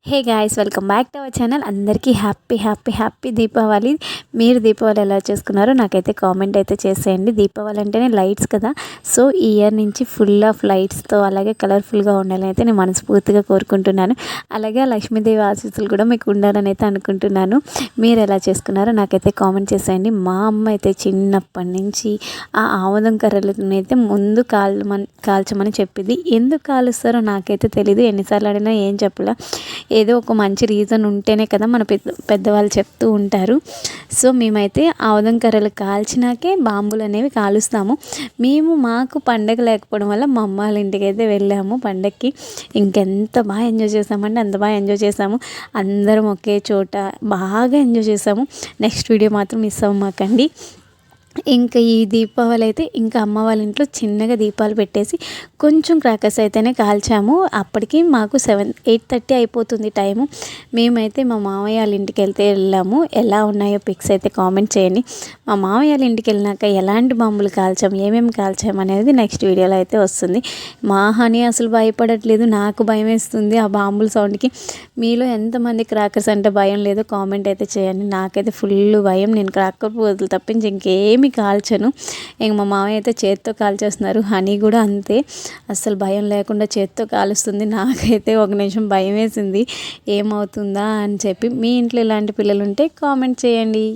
Hey guys, welcome back to our channel. అందరికీ happy happy happy Deepavali. మీరు దీపావళి ఎలా చేసుకున్నారో నాకైతే కామెంట్ అయితే చేసేయండి. దీపావళి అంటేనే లైట్స్ కదా, సో ఈ ఇయర్ నుంచి ఫుల్ ఆఫ్ లైట్స్తో అలాగే కలర్ఫుల్గా ఉండాలని అయితే నేను మనస్ఫూర్తిగా కోరుకుంటున్నాను. అలాగే లక్ష్మీదేవి ఆశీస్సులు కూడా మీకు ఉండాలని అయితే అనుకుంటున్నాను. మీరు ఎలా చేసుకున్నారో నాకైతే కామెంట్ చేసేయండి. మా అమ్మ అయితే చిన్నప్పటి నుంచి ఆ ఆముదం కర్రలను అయితే ముందు కాల్చమని చెప్పింది. ఎందుకు కాలుస్తారో నాకైతే తెలీదు. ఎన్నిసార్లు అడిగినా ఏం చెప్పలే. ఏదో ఒక మంచి రీజన్ ఉంటేనే కదా మన పెద్దవాళ్ళు చెప్తూ ఉంటారు. సో మేమైతే ఆముదం కర్రలు కాల్చినాకే బాంబులు అనేవి కాలుస్తాము. మాకు పండగ లేకపోవడం వల్ల మా అమ్మ వాళ్ళ ఇంటికి అయితే వెళ్ళాము పండగకి. ఇంకెంత బాగా ఎంజాయ్ చేసామంటే అంత బాగా ఎంజాయ్ చేసాము. అందరం ఒకే చోట బాగా ఎంజాయ్ చేసాము. నెక్స్ట్ వీడియో మాత్రం మిస్ అవ్వమాకండి. ఇంకా ఈ దీపావళి అయితే ఇంకా అమ్మ వాళ్ళ ఇంట్లో చిన్నగా దీపాలు పెట్టేసి కొంచెం క్రాకర్స్ అయితేనే కాల్చాము. అప్పటికి మాకు 8:30 అయిపోతుంది టైము. మేమైతే మా మామయ్య వాళ్ళ ఇంటికి వెళ్ళాము. ఎలా ఉన్నాయో పిక్స్ అయితే కామెంట్ చేయండి. మా మామయ్య వాళ్ళ ఇంటికి వెళ్ళినాక ఎలాంటి బాంబులు కాల్చాము, ఏమేమి కాల్చాము అనేది నెక్స్ట్ వీడియోలో అయితే వస్తుంది. మా హనీ అసలు భయపడట్లేదు, నాకు భయం వేస్తుంది ఆ బాంబుల సౌండ్కి. మీలో ఎంతమంది క్రాకర్స్ అంటే భయం లేదో కామెంట్ అయితే చేయండి. నాకైతే ఫుల్ భయం. నేను క్రాకర్ పోతులు తప్పించి ఇంకేమి కాల్చను. ఇంక మా మామయ్య అయితే చేత్తో కాల్చేస్తున్నారు. హనీ కూడా అంతే, అస్సలు భయం లేకుండా చేత్తో కాలుస్తుంది. నాకైతే ఒక నిమిషం భయం వేసింది ఏమవుతుందా అని చెప్పి. మీ ఇంట్లో ఇలాంటి పిల్లలు ఉంటే కామెంట్ చేయండి.